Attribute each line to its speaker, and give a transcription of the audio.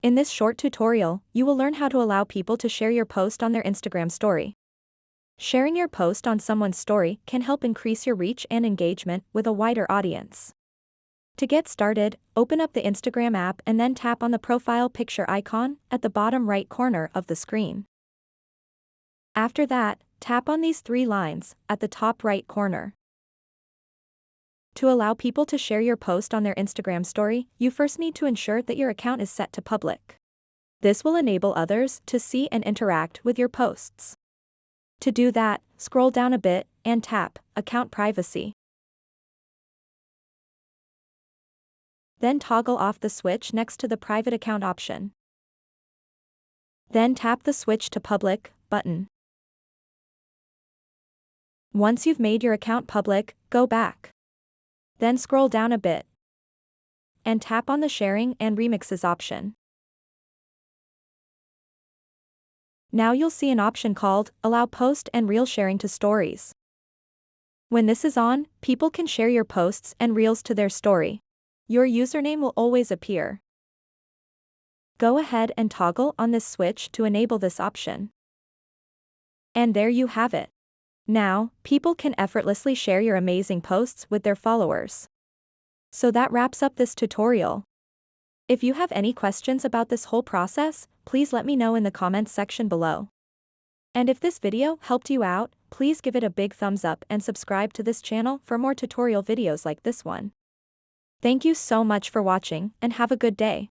Speaker 1: In this short tutorial, you will learn how to allow people to share your post on their Instagram story. Sharing your post on someone's story can help increase your reach and engagement with a wider audience. To get started, open up the Instagram app and then tap on the profile picture icon at the bottom right corner of the screen. After that, tap on these three lines at the top right corner. To allow people to share your post on their Instagram story, you first need to ensure that your account is set to public. This will enable others to see and interact with your posts. To do that, scroll down a bit and tap Account Privacy. Then toggle off the switch next to the Private Account option. Then tap the Switch to Public button. Once you've made your account public, go back. Then scroll down a bit and tap on the Sharing and Remixes option. Now you'll see an option called Allow Post and Reel Sharing to Stories. When this is on, people can share your posts and reels to their story. Your username will always appear. Go ahead and toggle on this switch to enable this option. And there you have it. Now, people can effortlessly share your amazing posts with their followers. So that wraps up this tutorial. If you have any questions about this whole process, please let me know in the comments section below. And if this video helped you out, please give it a big thumbs up and subscribe to this channel for more tutorial videos like this one. Thank you so much for watching and have a good day.